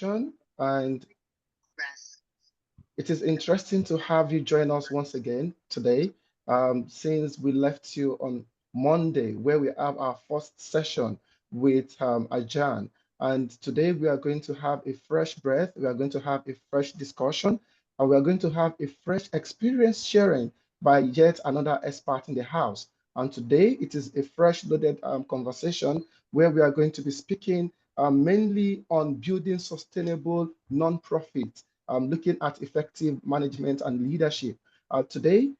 And it is interesting to have you join us once again today, since we left you on Monday, where we have our first session with Ajan. And today we are going to have a fresh breath, we are going to have a fresh discussion, and we are going to have a fresh experience sharing by yet another expert in the house. And today it is a fresh loaded conversation where we are going to be speaking mainly on building sustainable nonprofit, looking at effective management and leadership. Today,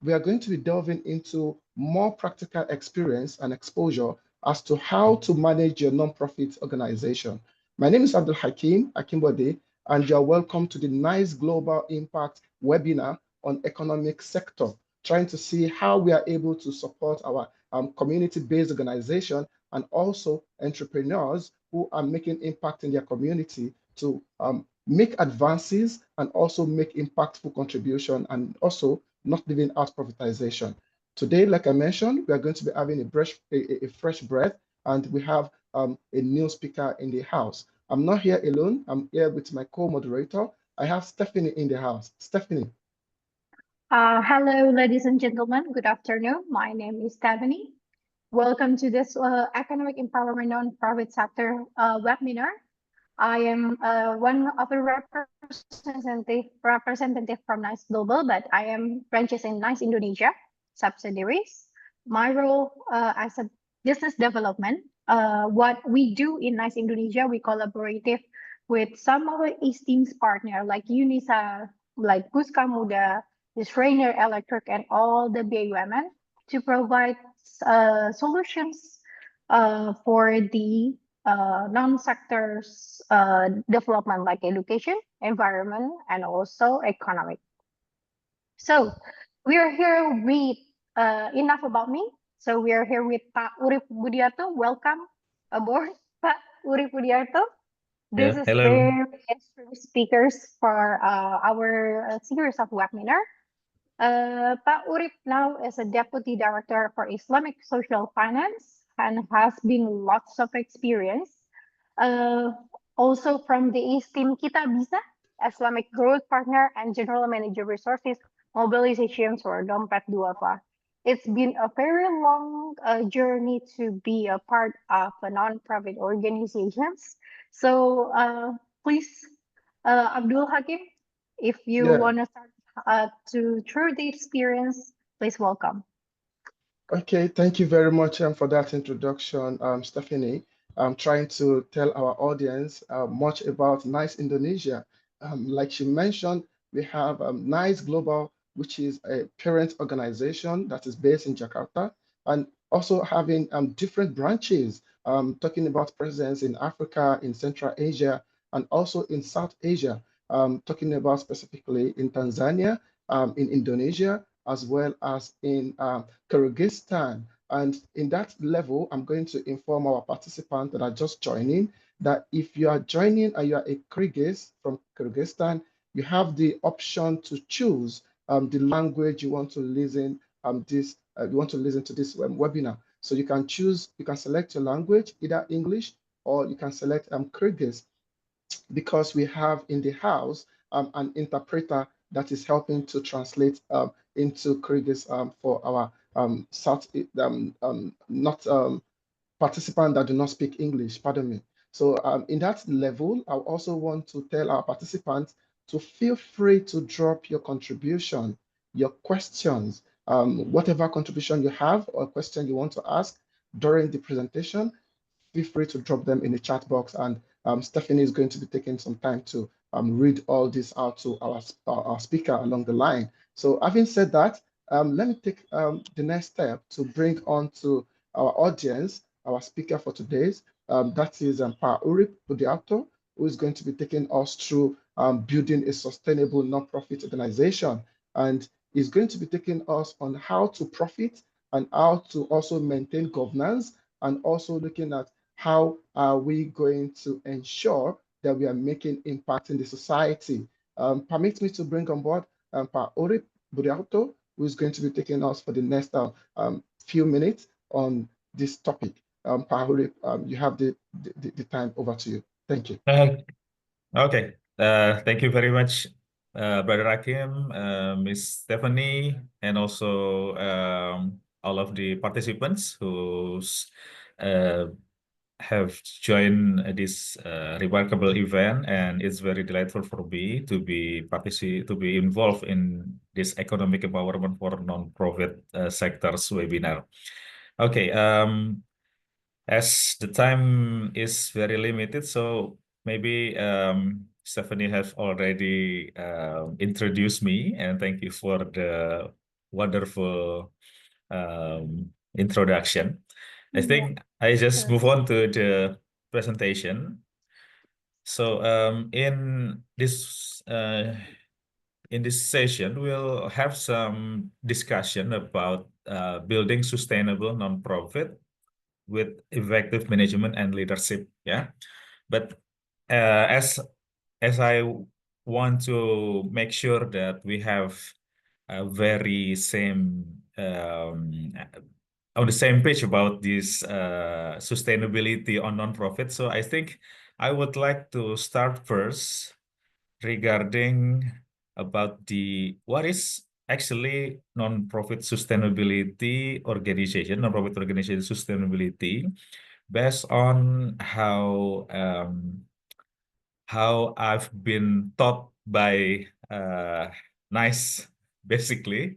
we are going to be delving into more practical experience and exposure as to how to manage your nonprofit organization. My name is Abdul Hakim Akimbode, and you are welcome to the NICE Global Impact webinar on economic sector, trying to see how we are able to support our community-based organization and also entrepreneurs who are making impact in their community to make advances and also make impactful contribution and also not leaving out privatization. Today, like I mentioned, we are going to be having a fresh breath, and we have a new speaker in the house. I'm not here alone. I'm here with my co-moderator. I have Stephanie in the house. Stephanie. Hello, ladies and gentlemen. Good afternoon. My name is Stephanie. Welcome to this Economic Empowerment Non-Profit Sector webinar. I am one of the representative from NICE Global, but I am branches in NICE Indonesia subsidiaries. My role as a business development, what we do in NICE Indonesia, we collaborative with some of our esteemed partner like UNISA, like Puska Muda, Schreiner Electric, and all the BUMN to provide solutions for the non-sectors development like education, environment, and also economic. So we are here with enough about me. So we are here with Pak Urip Budiarto. Welcome aboard, Pak Urip Budiarto. This is Hello. very interesting speakers for our series of webinar. Pak Urip now is a Deputy Director for Islamic Social Finance and has been lots of experience. Also from the East Team Kita Bisa, Islamic Growth Partner and General Manager Resources Mobilization for Dompet Duafa. It's been a very long journey to be a part of a non-profit organizations. So please, Abdul Hakim, if you want to start through the experience, please welcome. Okay, thank you very much for that introduction, Stephanie. I'm trying to tell our audience much about NICE Indonesia. Like she mentioned, we have NICE Global, which is a parent organization that is based in Jakarta, and also having different branches, talking about presence in Africa, in Central Asia, and also in South Asia, talking about specifically in Tanzania, in Indonesia, as well as in Kyrgyzstan. And in that level, I'm going to inform our participants that are just joining that if you are joining and you are a Kyrgyz from Kyrgyzstan, you have the option to choose the language you want to listen to this webinar. So you can choose, you can select your language, either English or you can select Kyrgyz, because we have in the house an interpreter that is helping to translate into Kyrgyz for our not participants that do not speak English, pardon me. So in that level, I also want to tell our participants to feel free to drop your contribution, your questions, whatever contribution you have or question you want to ask during the presentation. Feel free to drop them in the chat box, and Stephanie is going to be taking some time to read all this out to our speaker along the line. So having said that, let me take the next step to bring on to our audience, our speaker for today's, that is Pak Urip Budiarto, who is going to be taking us through building a sustainable nonprofit organization. And is going to be taking us on how to profit and how to also maintain governance, and also looking at how are we going to ensure that we are making impact in the society. Permit me to bring on board Pak Urip Budiarto, who is going to be taking us for the next few minutes on this topic. Pak Urip, you have the time. Over to you. Thank you. Okay. Thank you very much, Brother Hakim, Miss Stephanie, and also all of the participants who uh, have joined this remarkable event, and it's very delightful for me to be involved in this economic empowerment for non-profit sectors webinar. Okay. As the time is very limited, so maybe Stephanie have already introduced me, and thank you for the wonderful introduction. I think I just sure. move on to the presentation. So in this session, we'll have some discussion about building sustainable nonprofit with effective management and leadership. Yeah, but as I want to make sure that we have a very same on the same page about this sustainability on nonprofit. So I think I would like to start first regarding about the what is actually non-profit sustainability organization, non-profit organization sustainability, based on how I've been taught by NICE, basically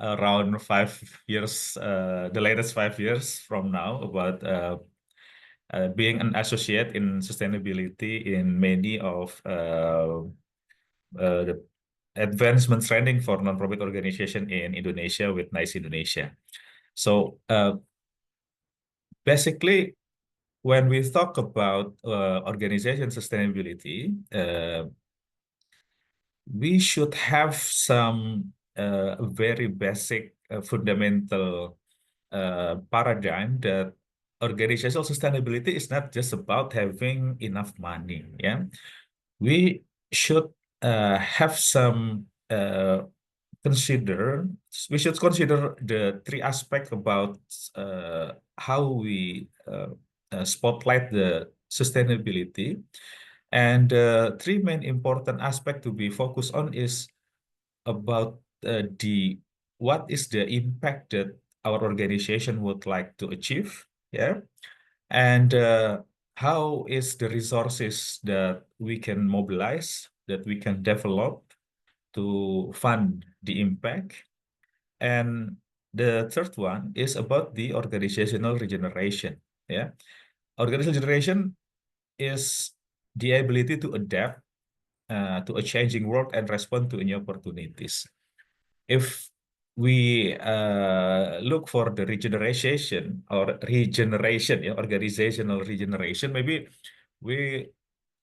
around 5 years, the latest 5 years from now, about being an associate in sustainability in many of the advancement training for nonprofit organization in Indonesia with NICE Indonesia. So basically, when we talk about organization sustainability, we should have some very basic fundamental paradigm that organizational sustainability is not just about having enough money. Yeah, we should have some we should consider the three aspects about how we spotlight the sustainability. And the three main important aspects to be focused on is about what is the impact that our organization would like to achieve, yeah, and how is the resources that we can mobilize, that we can develop to fund the impact. And the third one is about the organizational regeneration. Yeah, organizational regeneration is the ability to adapt to a changing world and respond to new opportunities. If we look for the regeneration, yeah, organizational regeneration, maybe we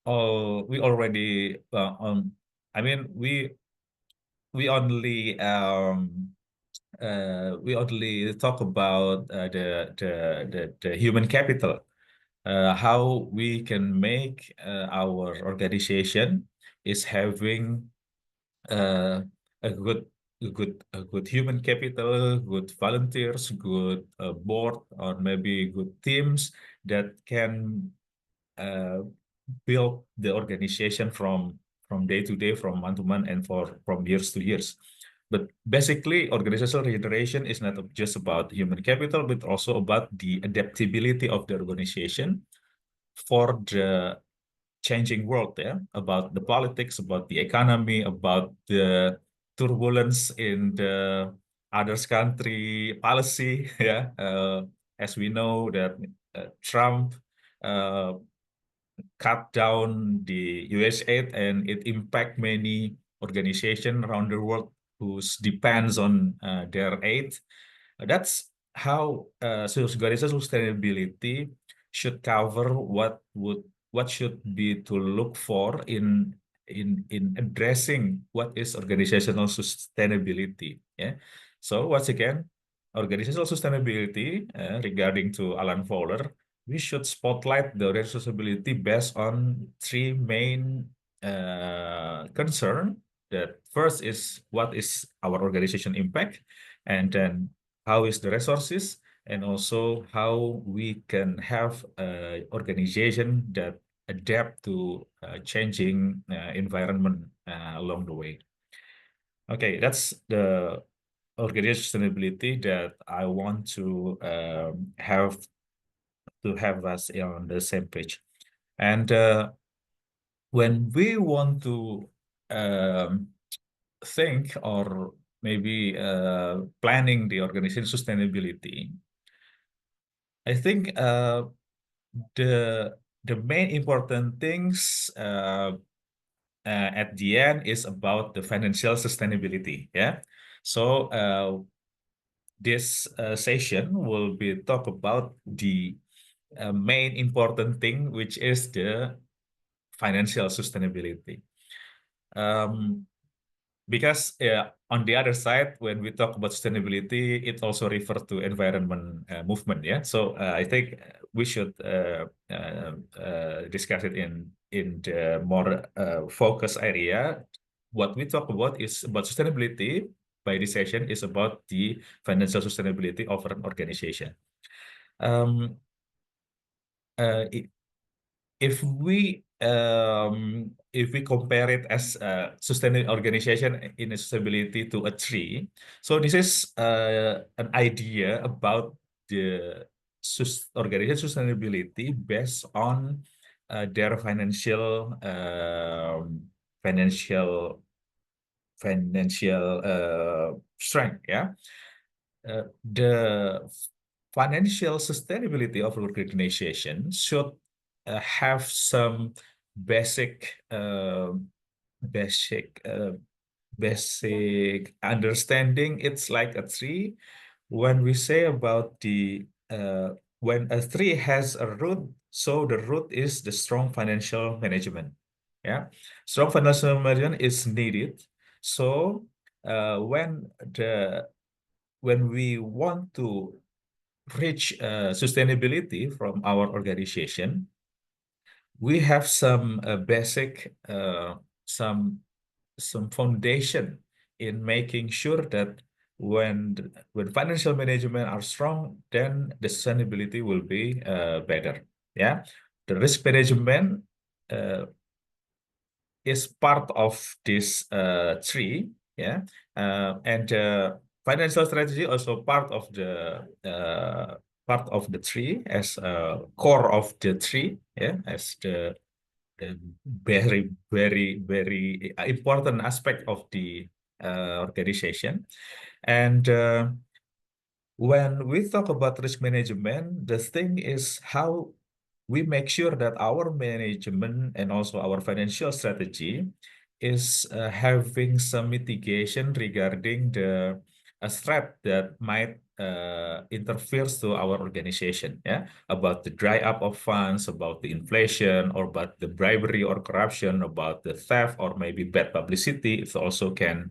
we already I mean we only talk about the human capital, how we can make our organization is having uh, a good human capital, good volunteers, good board, or maybe good teams that can uh, build the organization from day to day, from month to month, and from years to years. But basically, organizational regeneration is not just about human capital, but also about the adaptability of the organization for the changing world, yeah, about the politics, about the economy, about the turbulence in the others country policy, yeah. As we know that Trump uh, cut down the US aid, and it impact many organizations around the world who depends on their aid. That's how organizational sustainability should cover what should be to look for in addressing what is organizational sustainability. Yeah. So once again, organizational sustainability regarding to Alan Fowler, we should spotlight the responsibility based on three main concern. That first is what is our organization impact, and then how is the resources, and also how we can have an organization that adapt to changing environment along the way. Okay, that's the organizational sustainability that I want to have us on the same page. And when we want to think or maybe planning the organization sustainability, I think the main important things at the end is about the financial sustainability. Yeah. So this session will be talk about the main important thing, which is the financial sustainability. Because on the other side, when we talk about sustainability, it also refers to environment movement. Yeah, so I think we should discuss it in the more focus area. What we talk about is about sustainability. By this session is about the financial sustainability of an organization. If we compare it as a sustainable organization in sustainability to a tree, so this is an idea about the organization sustainability based on their financial strength. Yeah, the financial sustainability of organization should have some basic understanding. It's like a tree. When we say about the when a tree has a root, so the root is the strong financial management. Yeah, strong financial management is needed. So when we want to reach sustainability from our organization, we have some basic some foundation in making sure that when financial management are strong, then the sustainability will be better. Yeah, the risk management is part of this tree. Yeah, and financial strategy also part of the tree as a core of the tree. Yeah, as the very important aspect of the organization. And when we talk about risk management, the thing is how we make sure that our management and also our financial strategy is having some mitigation regarding the threat that might interferes to our organization. Yeah, about the dry up of funds, about the inflation, or about the bribery or corruption, about the theft or maybe bad publicity. It also can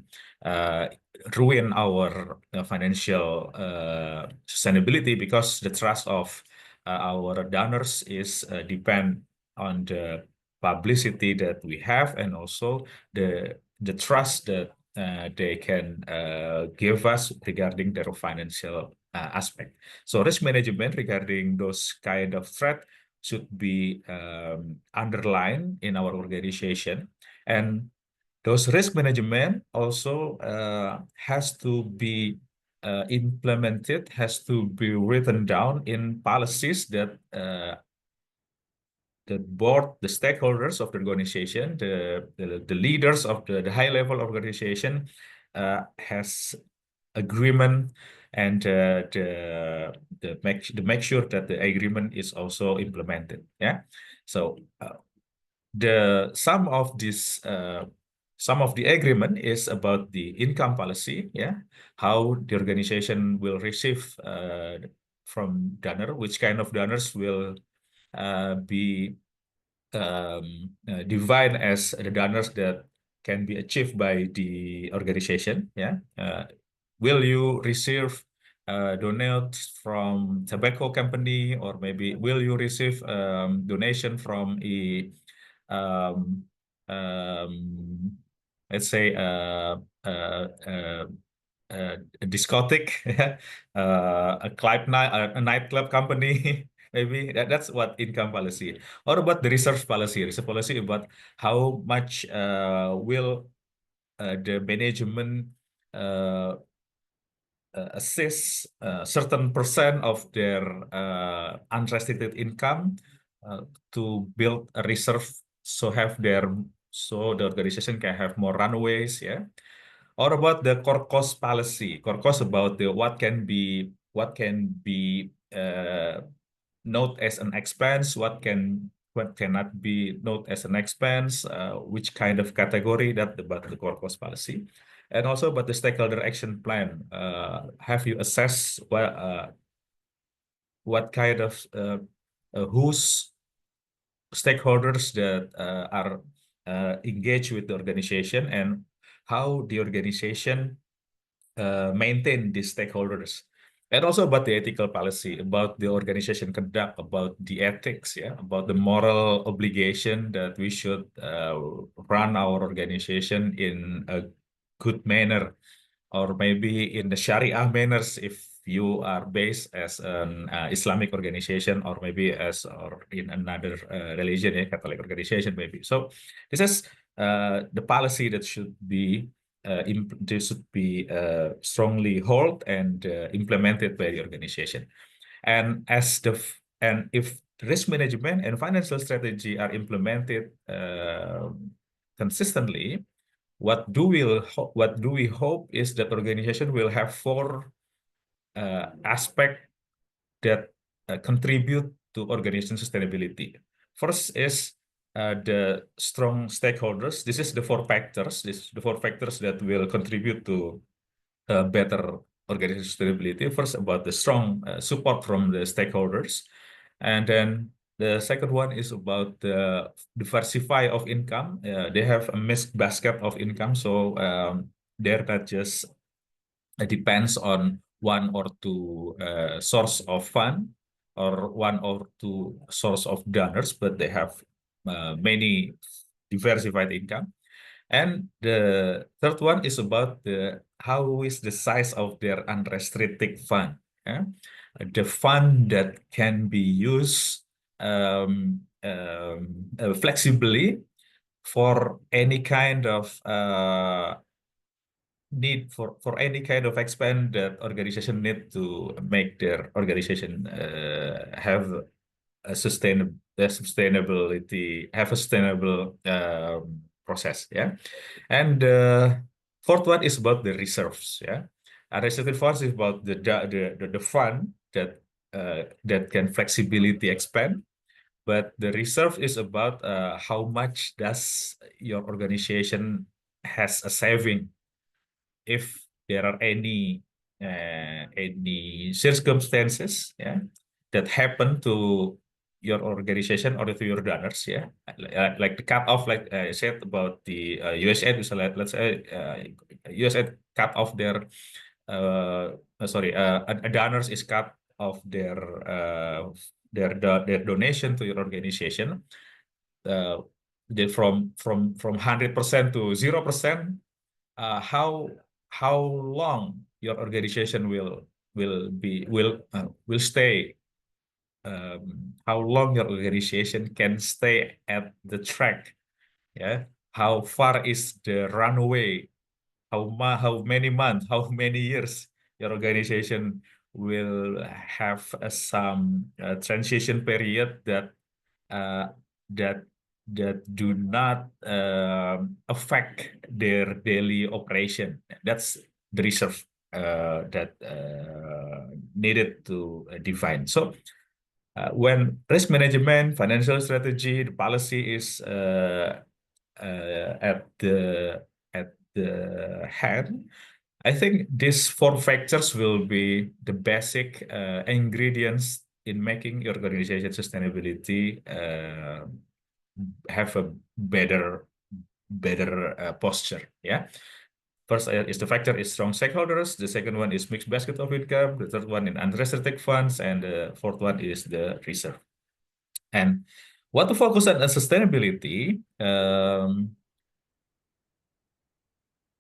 ruin our financial sustainability, because the trust of our donors is depend on the publicity that we have, and also the trust that they can give us regarding their financial aspect. So risk management regarding those kind of threat should be underlined in our organization, and those risk management also has to be implemented, has to be written down in policies that the board, the stakeholders of the organization, the leaders of the high level organization has agreement, and make sure that the agreement is also implemented. Yeah, so some of the agreement is about the income policy. Yeah, how the organization will receive from donor, which kind of donors will be defined as the donors that can be achieved by the organization. Yeah, will you receive donate from tobacco company, or maybe will you receive donation from let's say a discotheque, a nightclub company, Maybe that's what income policy. Or about the reserve policy. Reserve policy about how much will the management assess a certain percent of their unrestricted income to build a reserve so the organization can have more runways, yeah. Or about the core cost policy. Core cost about the what can be noted as an expense, what cannot be noted as an expense, which kind of category, that about the core cost policy. And also about the stakeholder action plan. Have you assessed what kind of whose stakeholders that are engaged with the organization, and how the organization maintain these stakeholders? And also about the ethical policy, about the organization conduct, about the ethics, yeah, about the moral obligation that we should run our organization in a good manner, or maybe in the Sharia manners if you are based as an Islamic organization, or maybe or in another religion, yeah, Catholic organization maybe. So this is the policy that should be strongly held and implemented by the organization. And if risk management and financial strategy are implemented consistently, what do we hope is that organization will have four aspects that contribute to organization sustainability. First is the strong stakeholders. This is the four factors. The four factors that will contribute to better organization sustainability. First, about the strong support from the stakeholders, and then the second one is about the diversify of income. They have a mixed basket of income, so they're not just depends on one or two source of fund or one or two source of donors, but they have many diversified income. And the third one is about how is the size of their unrestricted fund. Yeah? The fund that can be used flexibly for any kind of need for any kind of expense that organization need to make their organization have a sustainability, have a sustainable process, yeah. And the fourth one is about the reserves, yeah. Unrestricted funds is about the fund that can flexibility expand, but the reserve is about how much does your organization has a saving if there are any circumstances, yeah, that happen to your organization or to your donors, yeah, like the cut off, like I said about the USAID, so let's say USAID cut off their a donors is cut off their donation to your organization, from 100% to 0%. How long your organization will stay, how long your organization can stay at the track, yeah, how far is the runway, how many months, how many years your organization will have some transition period that uh, that do not affect their daily operation. That's the reserve that needed to define. So when risk management, financial strategy, the policy is at the hand, I think these four factors will be the basic ingredients in making your organization sustainability have a better posture. Yeah. First is the factor is strong stakeholders. The second one is mixed basket of income. The third one in unrestricted funds, and the fourth one is the reserve. And what to focus on sustainability.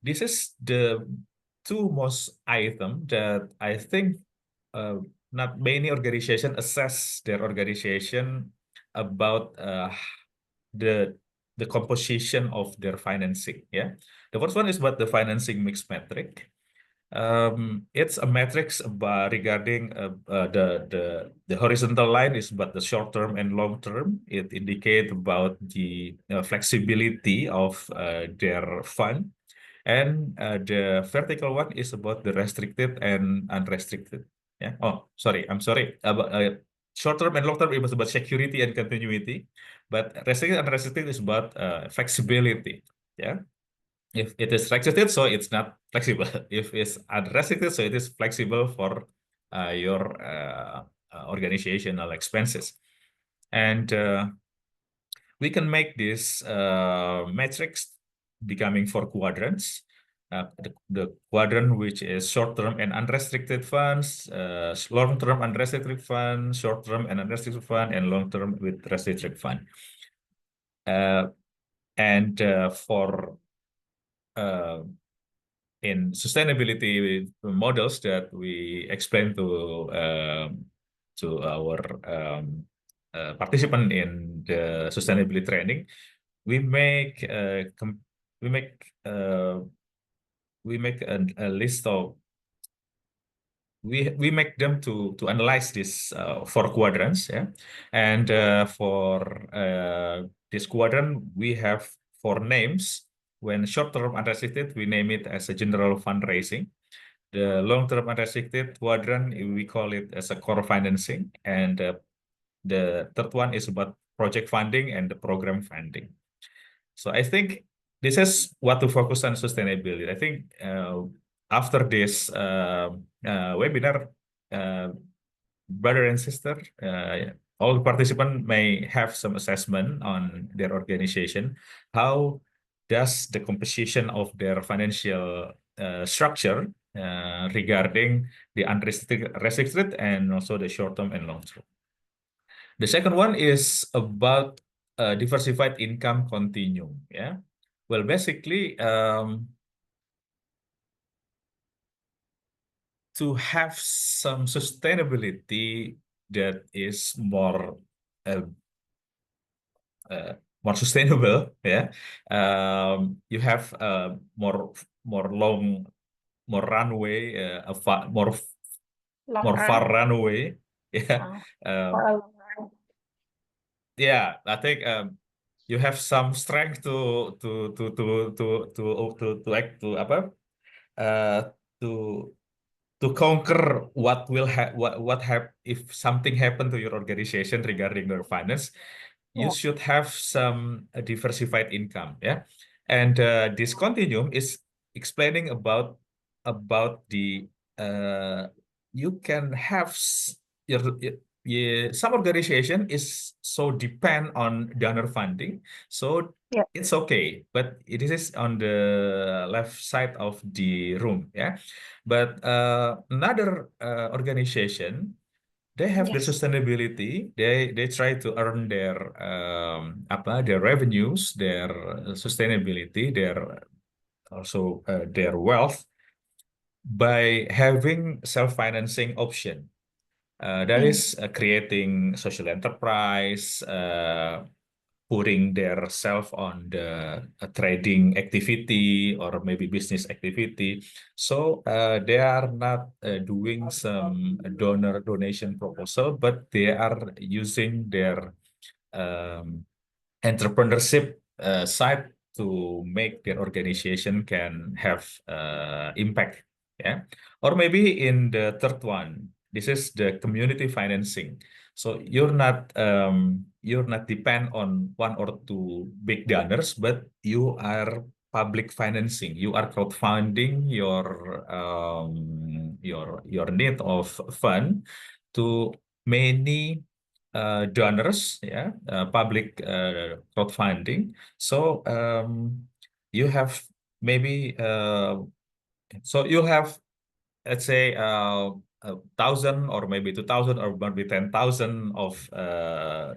This is the two most item that I think not many organizations assess their organization about the composition of their financing. Yeah, the first one is about the financing mix metric. It's a matrix about regarding the horizontal line is about the short term and long term. It indicates about the flexibility of their fund, and the vertical one is about the restricted and unrestricted. Yeah. Oh, sorry. I'm sorry. About short term and long term it was about security and continuity, but restricted and unrestricted is about flexibility. Yeah. If it is restricted, so it's not flexible. If it's unrestricted, so it is flexible for your organizational expenses. And we can make this matrix becoming 4 quadrants. The quadrant which is short-term and unrestricted funds, long-term unrestricted fund, short-term and unrestricted fund, and long-term with restricted fund. For in sustainability models that we explain to our participant in the sustainability training, we make a list of we make them to analyze this 4 quadrants, yeah, and for this quadrant we have 4 names. When short-term unrestricted, we name it as a general fundraising. The long-term unrestricted quadrant, we call it as a core financing, and the third one is about project funding and the program funding. So I think this is what to focus on sustainability. I think after this webinar, brother and sister, all participants may have some assessment on their organization. How does the composition of their financial structure regarding the unrestricted and also the short-term and long-term? The second one is about diversified income continuum. Yeah, well, basically, to have some sustainability that is more sustainable, yeah, you have more runway, more Long far run. runway, yeah. For a long run. Yeah, I think you have some strength to act to apa to conquer what will if something happen to your organization regarding your finance. You Yeah. should have some diversified income, yeah. And this continuum is explaining about the you can have some organization is so depend on donor funding, so Yeah. it's okay, but it is on the left side of the room, yeah. But another organization, they have the Yes. sustainability. They try to earn their their revenues, their sustainability, their also their wealth by having self-financing option. That is creating social enterprise, putting their self on the trading activity or maybe business activity. So they are not doing some donation proposal, but they are using their entrepreneurship side to make their organization can have impact. Yeah. Or maybe in the third one, this is the community financing. So you're not depend on one or two big donors, but you are public financing. You are crowdfunding your need of fund to many donors, yeah, public crowdfunding. So you have maybe so you have, let's say, 1,000 or maybe 2,000 or maybe 10,000 of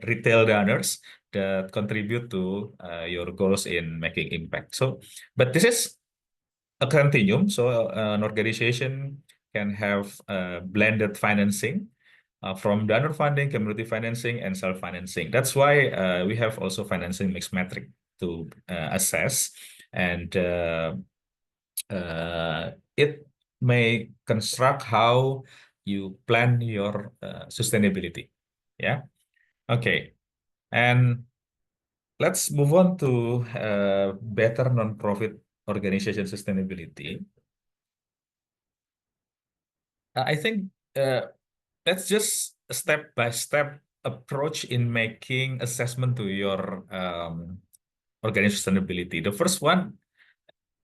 retail donors that contribute to your goals in making impact. So, but this is a continuum. So an organization can have blended financing. from donor funding, community financing, and self-financing. That's why we have also financing mix metric to assess, and it may construct how you plan your sustainability. Yeah. Okay. And let's move on to better non-profit organization sustainability. I think let's just a step-by-step approach in making assessment to your organization sustainability. The first one,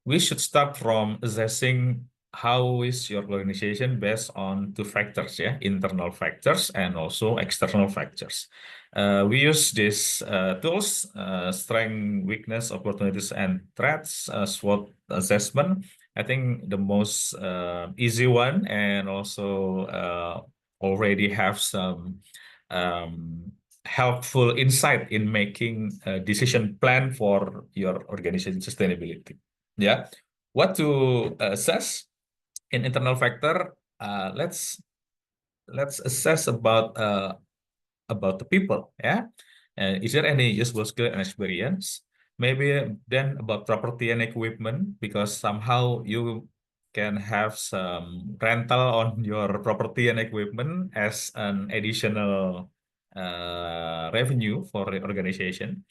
we should start from assessing how is your organization based on two factors, yeah, internal factors and also external factors. We use these tools, strength, weakness, opportunities, and threats, SWOT assessment. I think the most easy one, and also already have some helpful insight in making a decision plan for your organization sustainability. Yeah, what to assess in internal factor? Let's assess about the people. Yeah, is there any useful skill and experience? Maybe then about property and equipment, because somehow you can have some rental on your property and equipment as an additional revenue for the organization.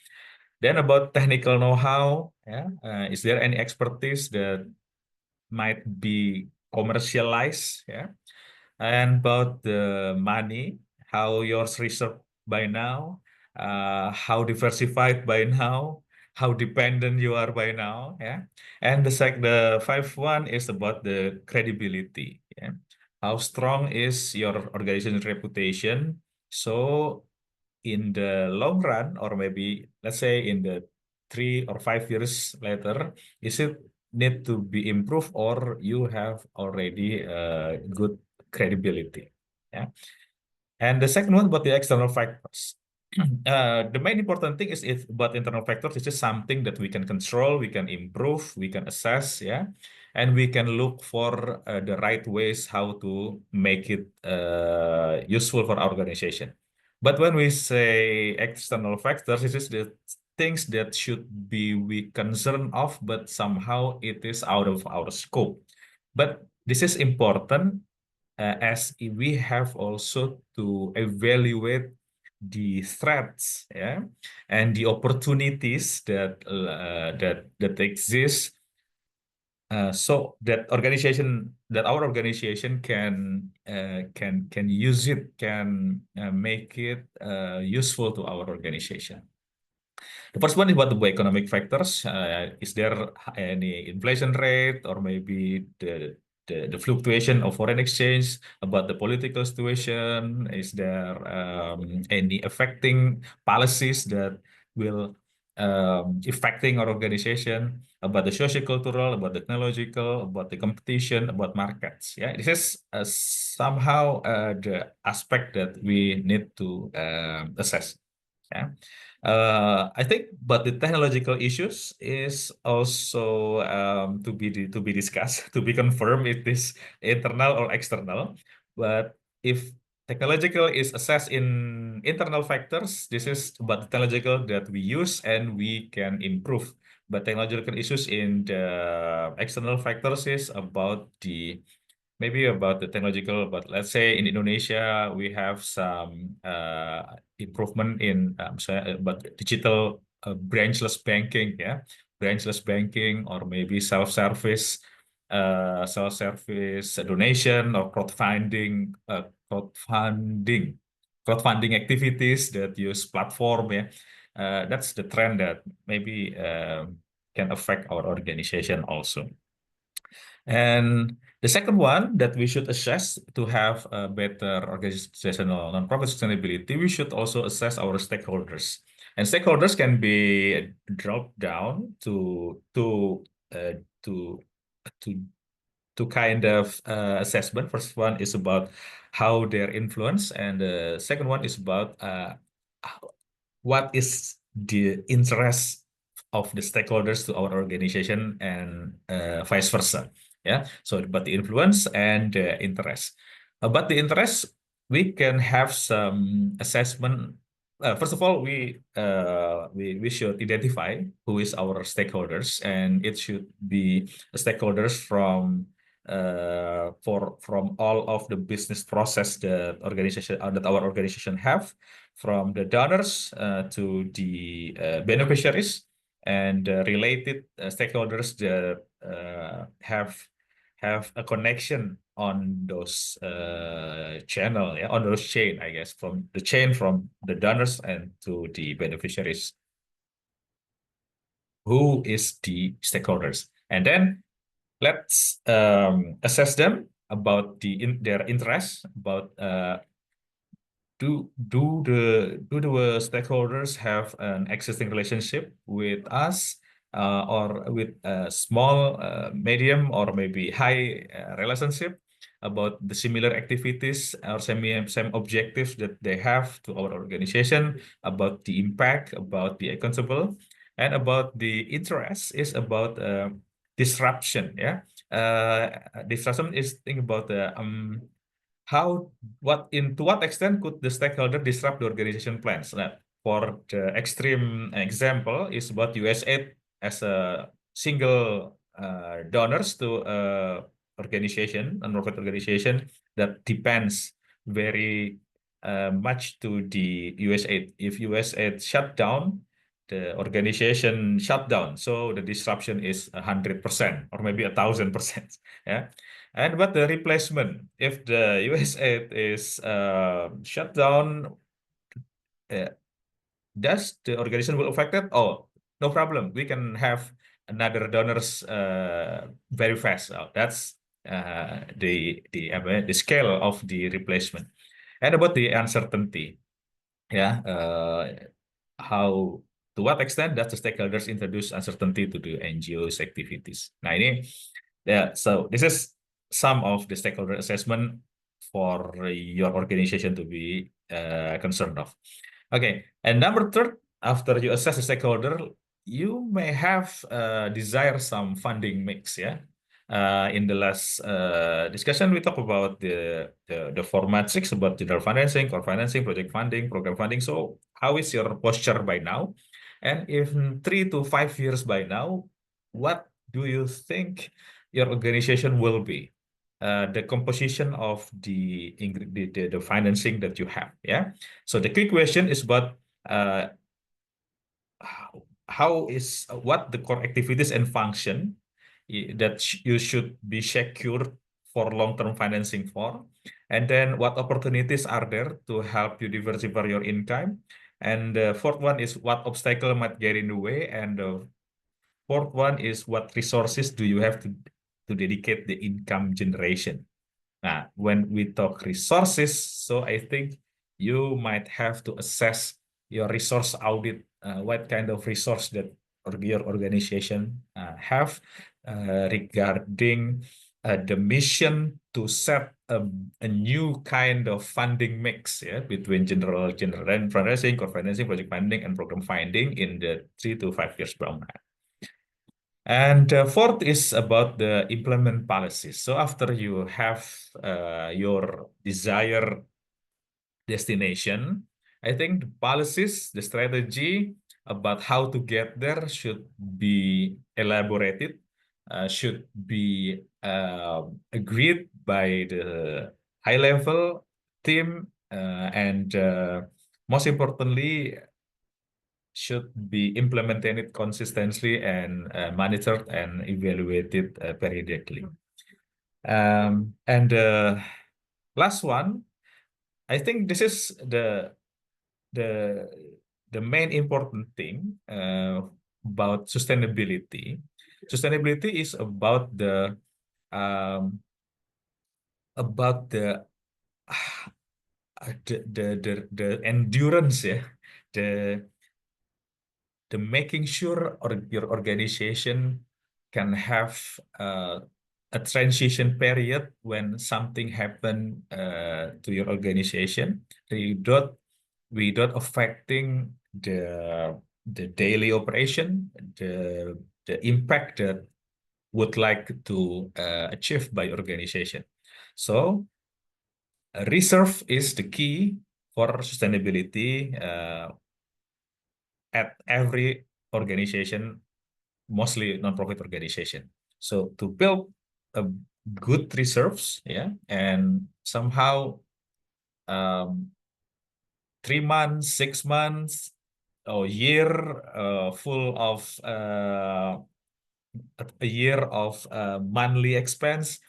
Then about technical know-how, yeah, is there any expertise that might be commercialized, yeah? And about the money, how yours reserved by now, how diversified by now, how dependent you are by now, yeah. And the fifth one is about the credibility, yeah. How strong is your organization's reputation? So in the long run, or maybe let's say in the 3 or 5 years later, is it need to be improved, or you have already good credibility? Yeah. And the second one about the external factors. The main important thing is about internal factors. It's just something that we can control, we can improve, we can assess, yeah, and we can look for the right ways how to make it useful for our organization. But when we say external factors, it is the things that should be we concerned of, but somehow it is out of our scope. But this is important as we have also to evaluate the threats, yeah, and the opportunities that that exist, so that our organization can use it, can make it useful to our organization. The first one is about the economic factors. Is there any inflation rate, or maybe the fluctuation of foreign exchange, about the political situation? Is there any affecting policies that will affecting our organization, about the socio-cultural, about the technological, about the competition, about markets? Yeah, this is somehow the aspect that we need to assess. Yeah. I think, but the technological issues is also to be discussed, to be confirmed if this internal or external. But if technological is assessed in internal factors, this is about the technological that we use and we can improve. But technological issues in the external factors is about the maybe about the technological, but let's say in Indonesia, we have some improvement in but digital branchless banking, yeah, branchless banking, or maybe self-service donation, or crowdfunding activities that use platform, yeah. That's the trend that maybe can affect our organization also. And the second one that we should assess to have a better organizational nonprofit sustainability, we should also assess our stakeholders. And stakeholders can be dropped down to kind of assessment. First one is about how their influence, and the second one is about what is the interest of the stakeholders to our organization, and vice versa. Yeah, so but the influence and the interest. But the interest we can have some assessment. First of all, we should identify who is our stakeholders, and it should be stakeholders from from all of the business process that that our organization have, from the donors to the beneficiaries, and related stakeholders that have a connection on those channel, yeah, on those chain, I guess, from the chain from the donors and to the beneficiaries. Who is the stakeholders? And then let's assess them about their interests, about do the stakeholders have an existing relationship with us, or with a small, medium, or maybe high relationship, about the similar activities or same objectives that they have to our organization, about the impact, about the accountable, and about the interest is about disruption. Yeah, disruption is think about the to what extent could the stakeholder disrupt the organization plans? For the extreme example is about USAID as a single donors to organization, a non-profit organization that depends very much to the USAID. If USAID shut down, the organization shut down, so the disruption is 100% or maybe 1,000%. Yeah. And what the replacement? If the USAID is shut down, does the organization will affected? Oh, no problem. We can have another donors very fast. That's the scale of the replacement. And about the uncertainty, yeah, how to what extent does the stakeholders introduce uncertainty to the NGO's activities? Nah, ini, yeah, so this is some of the stakeholder assessment for your organization to be concerned of. Okay, and number third, after you assess the stakeholder, you may have desire some funding mix. Yeah, in the last discussion, we talked about the four metrics about general financing, core financing, project funding, program funding. So, how is your posture by now? And in 3 to 5 years by now, what do you think your organization will be? The composition of the financing that you have. Yeah. So the key question is about what the core activities and function that you should be secured for long-term financing for, and then what opportunities are there to help you diversify your income, and the fourth one is what obstacle might get in the way, and the fourth one is what resources do you have to dedicate the income generation. Now, when we talk resources, so I think you might have to assess your resource audit, what kind of resource that your organization have regarding the mission to set a new kind of funding mix, yeah, between general financing, core financing, project funding, and program funding in the 3 to 5 years from now. And fourth is about the implement policies. So after you have your desired destination, I think the policies, the strategy about how to get there should be elaborated, should be agreed by the high-level team, and most importantly, should be implemented consistently and monitored and evaluated periodically. And the last one, I think this is the main important thing about sustainability. Sustainability is about the endurance, yeah, the making sure your organization can have a transition period when something happen to your organization without affecting the daily operation, the impact that would like to achieve by organization. So reserve is the key for sustainability at every organization, mostly non-profit organization. So to build a good reserves, yeah, and somehow 3 months, 6 months, or year full of a year of monthly expense,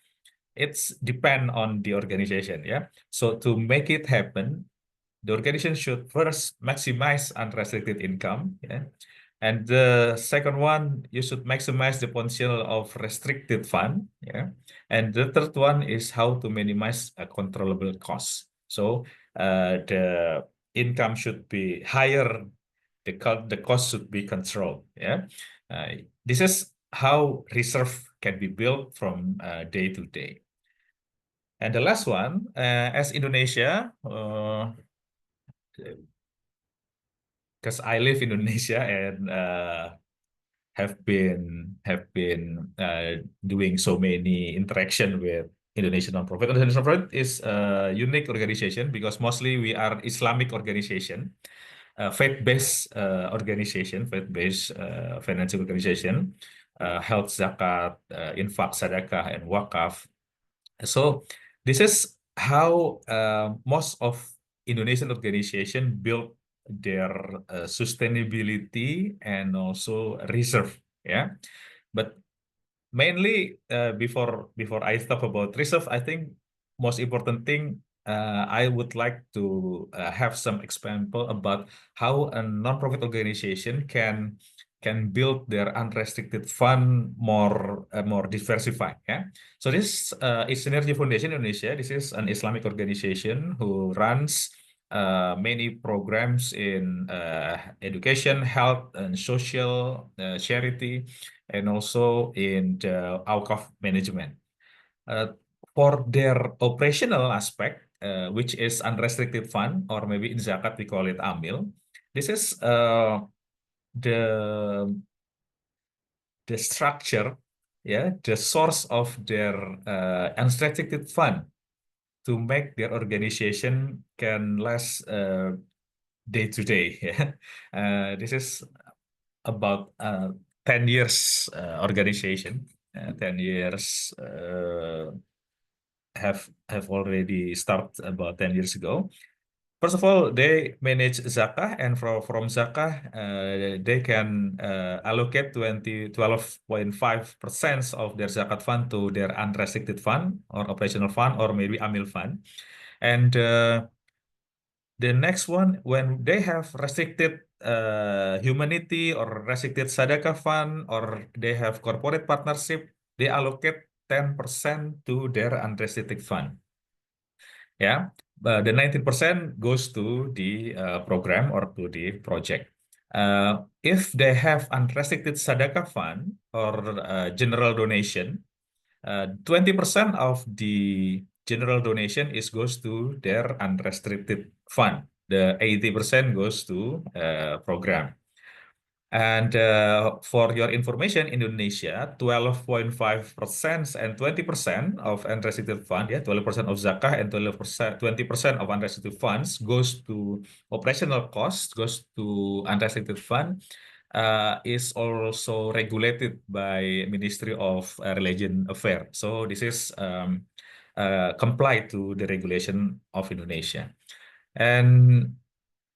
it's depend on the organization, yeah. So to make it happen, the organization should first maximize unrestricted income, yeah. And the second one, you should maximize the potential of restricted fund, yeah. And the third one is how to minimize a controllable costs. So the income should be higher, the cost should be controlled, yeah. This is how reserve can be built from day to day. And the last one, as Indonesia, because I live in Indonesia and have been doing so many interaction with Indonesian nonprofit. Indonesian nonprofit is a unique organization because mostly we are Islamic organization, faith-based organization, faith-based financial organization, health zakat, infak, sadaqah, and wakaf. So this is how most of Indonesian organization build their sustainability and also reserve, yeah. But mainly before I talk about reserve, I think most important thing I would like to have some example about how a non-profit organization can build their unrestricted fund more diversified. Yeah. So this is Synergy Foundation Indonesia. This is an Islamic organization who runs many programs in education, health, and social charity, and also in the Awqaf management. For their operational aspect, which is unrestricted fund, or maybe in zakat we call it amil, this is the structure, yeah, the source of their unrestricted fund to make their organization can last day to day. Yeah. This is about 10 years organization. 10 years have already started about 10 years ago. First of all, they manage zakah, and from zakah, they can allocate 12.5% of their zakat fund to their unrestricted fund or operational fund or maybe amil fund. And the next one, when they have restricted humanity or restricted sadaqah fund, or they have corporate partnership, they allocate 10% to their unrestricted fund. Yeah, the 19% goes to the program or to the project. If they have unrestricted sadaqah fund or general donation, 20% of the general donation goes to their unrestricted fund. The 80% goes to program. And for your information, Indonesia, 12.5% and 20% of unrestricted fund, yeah, 12% of zakah and 20% of unrestricted funds goes to operational costs, goes to unrestricted fund, is also regulated by Ministry of Religion Affairs. So this is comply to the regulation of Indonesia. And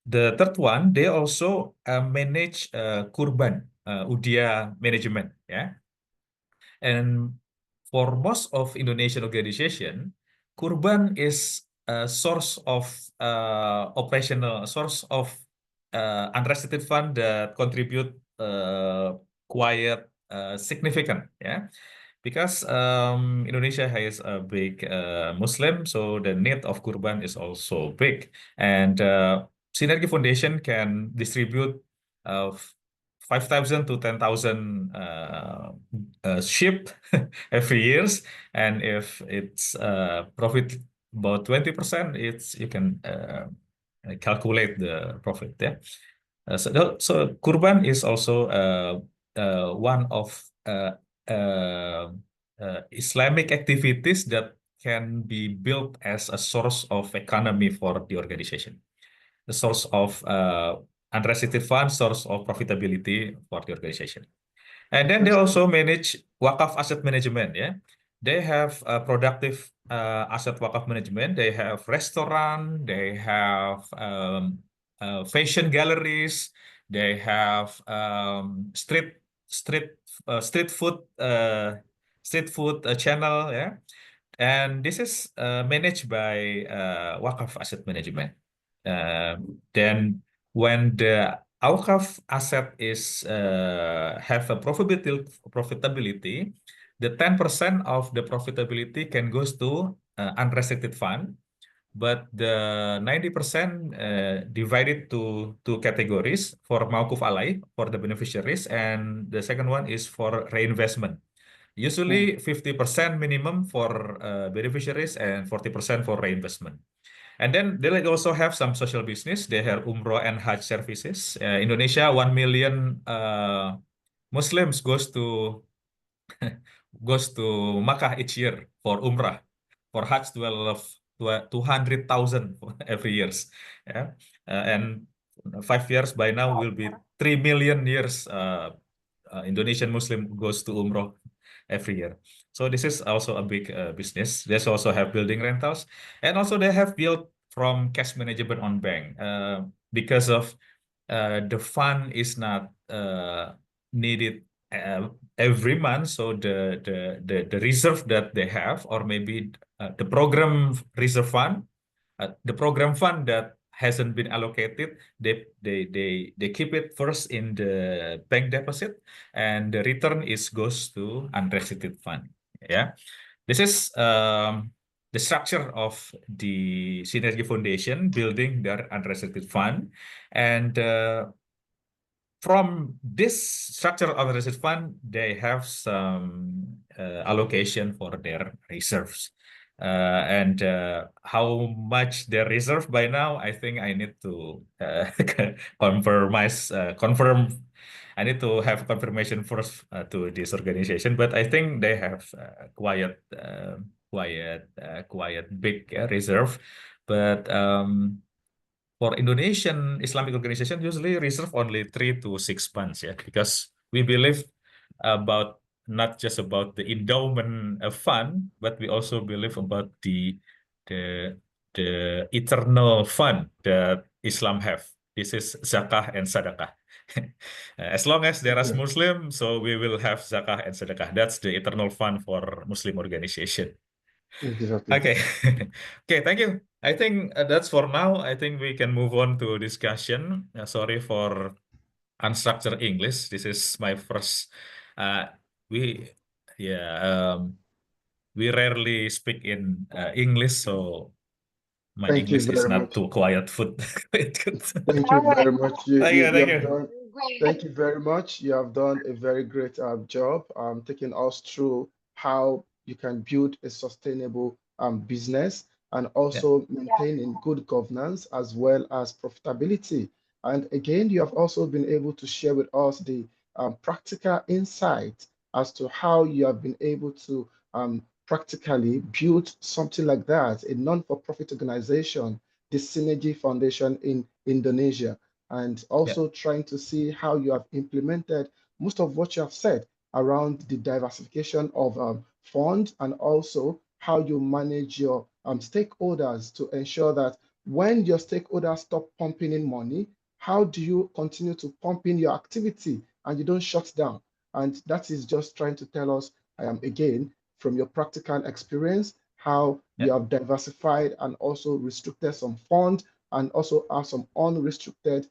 the third one, they also manage kurban, Udia management, yeah. And for most of Indonesian organization, kurban is a source of operational, source of unrestricted fund that contribute quite significant, yeah. Because Indonesia has a big Muslim, so the need of kurban is also big. And Synergy Foundation can distribute 5,000 to 10,000 sheep every years, and if it's profit about 20%, you can calculate the profit. Yeah. So kurban is also one of Islamic activities that can be built as a source of economy for the organization, the source of unrestricted funds, source of profitability for the organization. And then they also manage wakaf asset management. Yeah, they have productive asset wakaf management. They have restaurant. They have fashion galleries. They have street street food channel. Yeah, and this is managed by wakaf asset management. Then when the Awqaf asset is have a profitability, the 10% of the profitability can goes to unrestricted fund, but the 90% divided to two categories for Mauquf Alai for the beneficiaries, and the second one is for reinvestment. Usually 50% minimum for beneficiaries and 40% for reinvestment. And then they also have some social business. They have Umroh and Hajj services. Indonesia, 1 million Muslims goes to Makkah each year for Umrah. For Hajj, 200,000 every years. Yeah. And 5 years by now will be 3 million years Indonesian Muslim goes to Umrah every year. So this is also a big business. They also have building rentals, and also they have built from cash management on bank because of the fund is not needed every month. So the reserve that they have, or maybe the program reserve fund, the program fund that hasn't been allocated, they keep it first in the bank deposit, and the return goes to unrestricted fund. Yeah, this is the structure of the Synergy Foundation building their unrestricted fund, and from this structure of unrestricted fund, they have some allocation for their reserves. And how much they reserve by now, I think I need to confirm. I need to have confirmation first to this organization, but I think they have quite big reserve. But for Indonesian Islamic organization, usually reserve only 3 to 6 months, yeah, because we believe about not just about the endowment fund, but we also believe about the the eternal fund that Islam have. This is zakah and sadaqah. As long as there is Muslim, so we will have zakah and sadaqah. That's the eternal fund for Muslim organization. Exactly. Okay. Okay, thank you. I think that's for now. I think we can move on to discussion. Sorry for unstructured English. This is my first. We yeah. We rarely speak in English, so my Thank you English is very not much. too quiet. Food. Thank you very much. You, Thank you, you. you Thank have you. done, thank you very much. You have done a very great job taking us through how you can build a sustainable business and also maintaining good governance as well as profitability. And again, you have also been able to share with us the practical insight as to how you have been able to practically build something like that, a non-for-profit organization, the Synergy Foundation in Indonesia, and also trying to see how you have implemented most of what you have said around the diversification of funds, and also how you manage your stakeholders to ensure that when your stakeholders stop pumping in money, how do you continue to pump in your activity and you don't shut down? And that is just trying to tell us, again, from your practical experience, how you have diversified and also restricted some funds and also have some unrestricted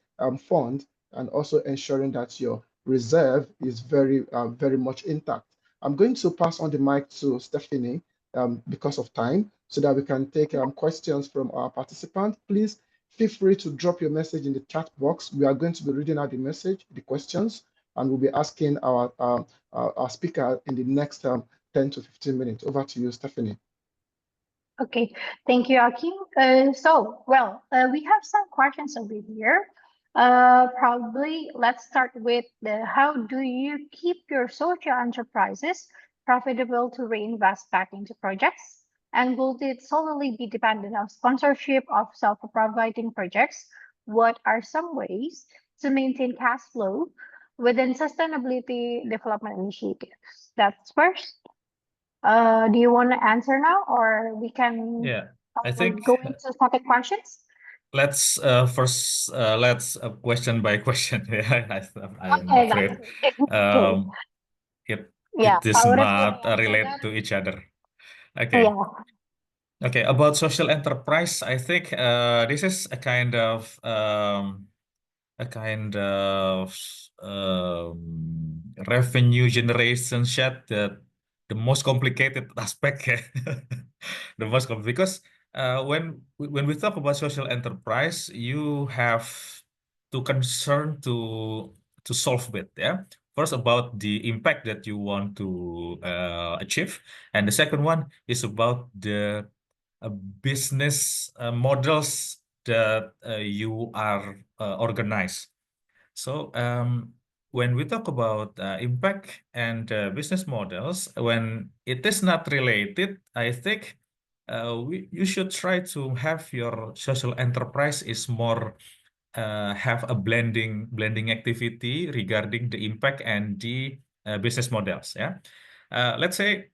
fund, and also ensuring that your reserve is very much intact. I'm going to pass on the mic to Stephanie because of time, so that we can take questions from our participants. Please feel free to drop your message in the chat box. We are going to be reading out the message, the questions, and we'll be asking our speaker in the next 10 to 15 minutes. Over to you, Stephanie. Okay, thank you, Akim. We have some questions over here. Probably let's start with how do you keep your social enterprises profitable to reinvest back into projects? And will it solely be dependent on sponsorship of self-providing projects? What are some ways to maintain cash flow within sustainability development initiatives? That's first. Do you want to answer now, or we can Yeah, I think go into second questions? let's first let's question by question. Yeah, I'm Okay, that's afraid okay. um, it Yeah, it is Pak Urip will not answer relate that. to each other. Okay. Yeah, Okay, about social enterprise, I think this is a kind of revenue generation chat that the most complicated aspect. The most because when we talk about social enterprise, you have to concern to solve it. Yeah, first about the impact that you want to achieve, and the second one is about the business models that you are organized. So when we talk about impact and business models, when it is not related, I think you should try to have your social enterprise is more have a blending activity regarding the impact and the business models. Yeah, let's say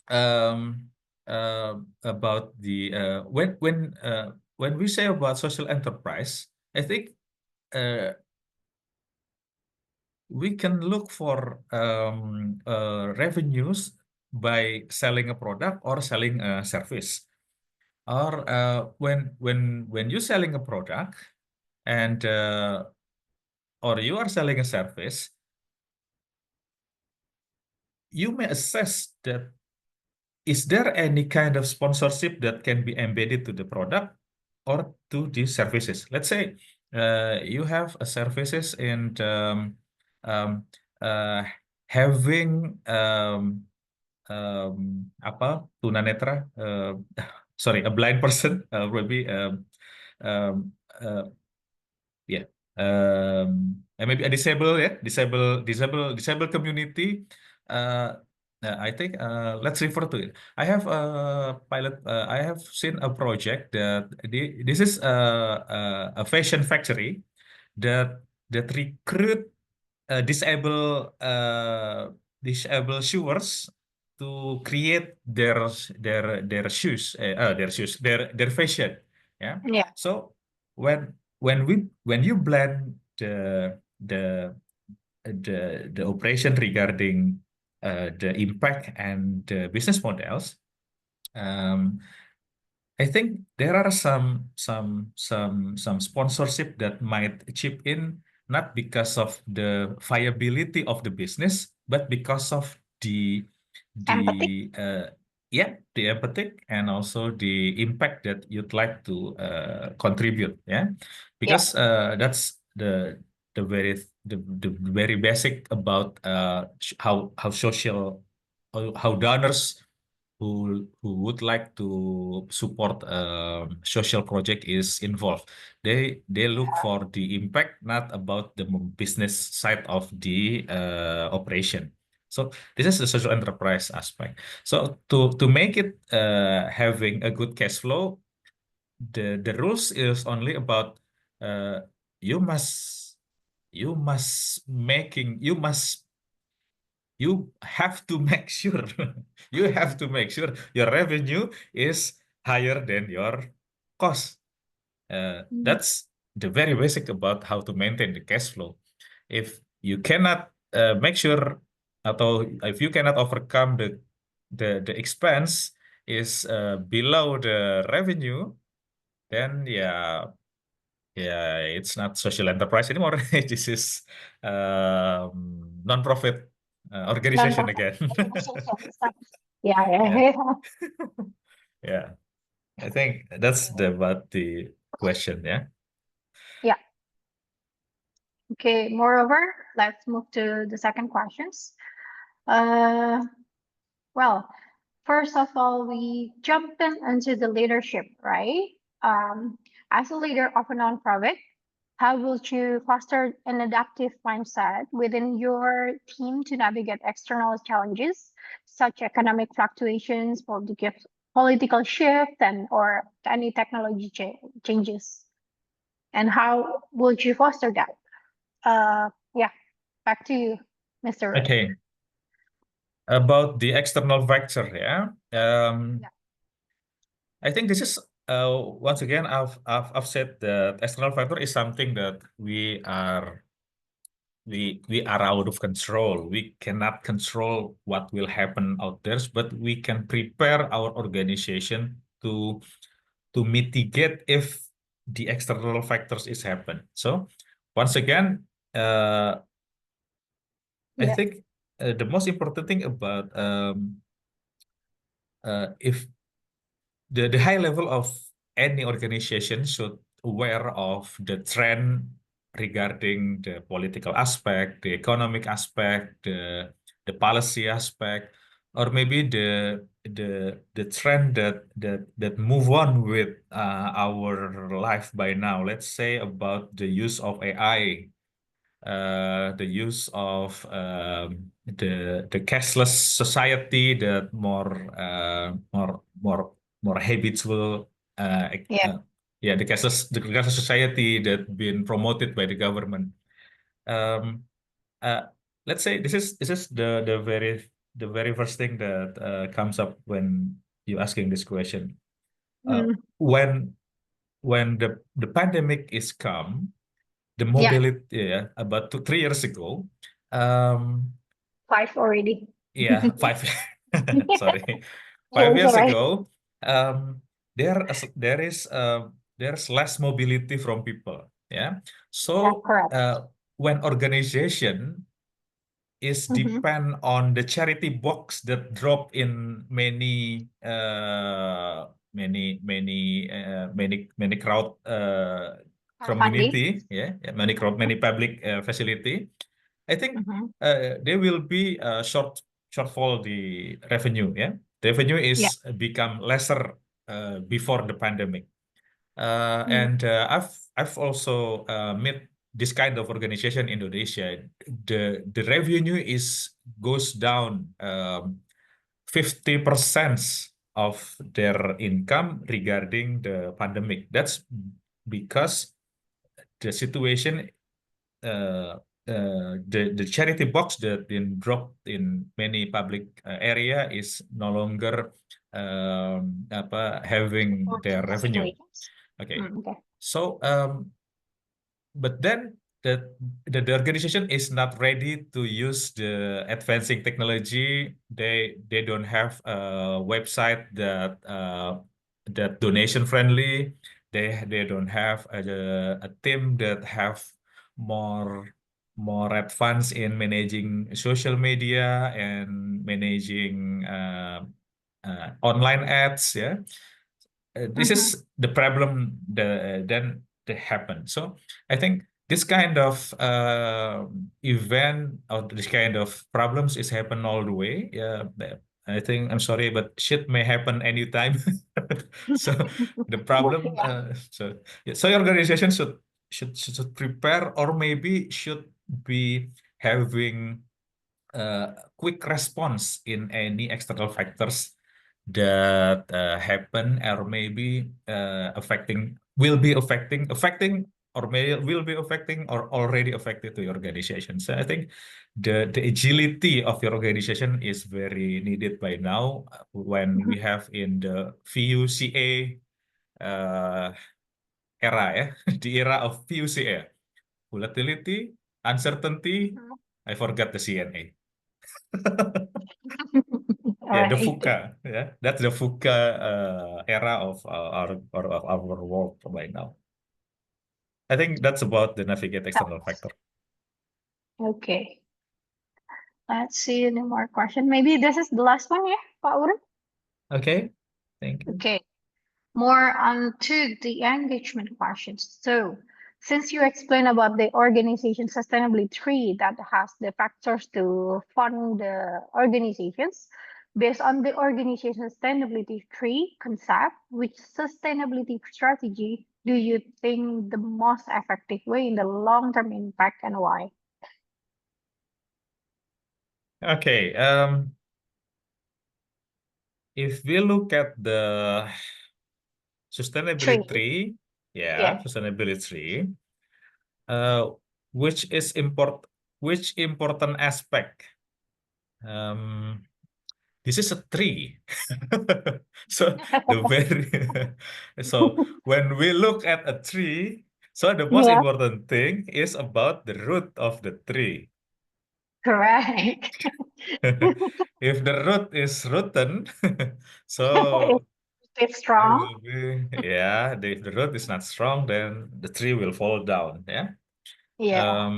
um, about the when we say about social enterprise, I think we can look for revenues by selling a product or selling a service. Or when you're selling a product and or you are selling a service, you may assess that is there any kind of sponsorship that can be embedded to the product or to the services? Let's say you have a services and um, uh, having apa tunanetra sorry, a blind person maybe um, uh, yeah and maybe a disabled community uh, I think let's refer to it. I have a pilot I have seen a project that this is a fashion factory that recruit disabled sewers to create their shoes their fashion. Yeah, yeah, so when you blend the operation regarding the impact and the business models, um, I think there are some sponsorship that might chip in, not because of the viability of the business, but because of empathy. the the empathy and also the impact that you'd like to contribute. Yeah, Yeah, because that's the very the very basic about how social how donors who would like to support a social project is involved. They look for the impact, not about the business side of the operation. So this is the social enterprise aspect. So to make it having a good cash flow, the rules is only about uh, you must you must you have to make sure you have to make sure your revenue is higher than your cost. mm, That's the very basic about how to maintain the cash flow. If you cannot make sure atau if you cannot overcome the expense is below the revenue, then it's not social enterprise anymore. This is non-profit organization non-profit again. organizations. Yeah, Yeah, yeah, yeah. I think that's about the question. Yeah. yeah. Okay. Moreover, let's move to the second questions. Uh, well, first of all, we jump into the leadership, right? Um, as a leader of a nonprofit, how will you foster an adaptive mindset within your team to navigate external challenges, such economic fluctuations, political shift and or any technology changes? And how would you foster that? Yeah, back to you, Mr. Ray. Okay. About the external factor, yeah. Yeah. I think this is once again I've said that external factor is something that we are out of control. We cannot control what will happen out there, but we can prepare our organization to mitigate if the external factors is happen. So once again, I Yeah. think the most important thing about if the high level of any organization should aware of the trend regarding the political aspect, the economic aspect, the policy aspect, or maybe the trend that move on with our life by now. Let's say about the use of AI, the use of the cashless society, that more habitual Yeah. yeah, the cashless society that been promoted by the government. Um, uh, let's say this is the very first thing that comes up when you asking this question. Mm. When the pandemic is come, the Yeah. mobility, yeah, about 3 years ago, um, 5 already. yeah, five, sorry, Yeah, 5 years alright. ago, um, there's less mobility from people, yeah. Yeah, So correct. when organization is depend on the charity box that drop in many crowd Funding. community, yeah, many crowd, many public facility. I think Mhm. there will be a shortfall the revenue, yeah. Revenue Yeah. is become lesser before the pandemic. Mm. And I've also met this kind of organization in Indonesia. The revenue is goes down 50% of their income regarding the pandemic. That's because the situation, the charity box that been dropped in many public area is no longer having their Supporting the revenue. situations. Okay. Okay. So, but then the organization is not ready to use the advancing technology. They don't have a website that donation friendly. They don't have a team that have more advanced in managing social media and managing online ads. Yeah, this Mhm. is the problem then that happen. So I think this kind of event or this kind of problems is happen all the way. Yeah, I think I'm sorry, but shit may happen anytime. So the problem, Yeah. so yeah, so your organization should prepare, or maybe should be having quick response in any external factors that happen, or maybe affecting or will be affecting or already affected to your organization. So I think the agility of your organization is very needed by now, when we Mhm. have in the VUCA era, ya, the era of VUCA, volatility, uncertainty. Mhm. I forgot the CNA. Yeah, the Alright. VUCA. Yeah, that's the VUCA era of our world right now. I think that's about the navigate external factor. Okay. Let's see any more question. Maybe this is the last one, yeah, Pak Urip? Okay, thank you. Okay. More on to the engagement questions. So, since you explained about the organization sustainability tree that has the factors to fund the organizations, based on the organization sustainability tree concept, which sustainability strategy do you think the most effective way in the long-term impact and why? Okay, if we look at the sustainability tree, Yeah. sustainability tree, uh, which important aspect? This is a tree. So the very so when we look at a tree, so the most Yeah, important thing is about the root of the tree. correct. If the root is rotten, so It's it strong. will be, if the root is not strong, then the tree will fall down. Yeah. Yeah.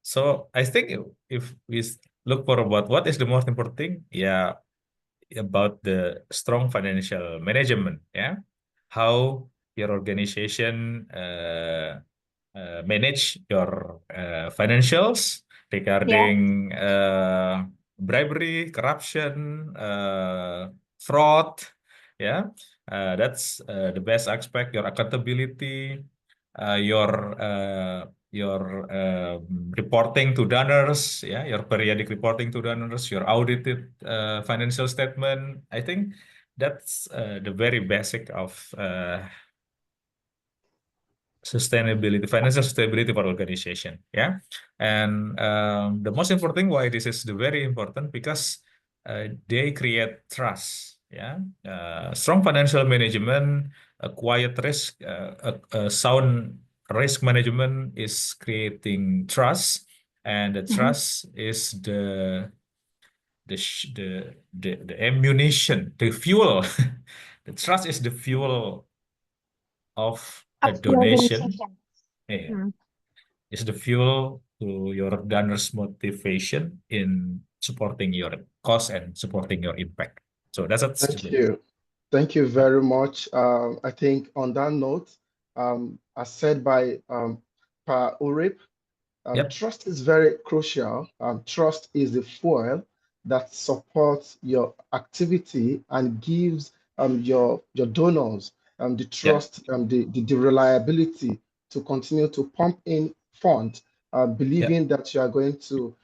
So I think if we look for about what is the most important thing, about the strong financial management, how your organization manage your financials Yeah. regarding bribery, corruption, fraud. That's the best aspect. Your accountability, your reporting to donors, your periodic reporting to donors, your audited financial statement. I think that's the very basic of sustainability, financial stability for organization. And the most important why this is the very important because they create trust. Strong financial management, a quiet risk, a sound risk management is creating trust, and the Mhm. trust is the ammunition, the fuel. The trust is the fuel of a Of the donation. organization. Yeah, Mm. is the fuel to your donors' motivation in supporting your cause and supporting your impact. So that's Thank it. you. Thank you Yeah. very much. I think on that note, as said by Pa Urip, Yep. trust is very crucial. Trust is the fuel that supports your activity and gives your donors the Yep. trust, the reliability to continue to pump in funds, Yep. believing that you are going to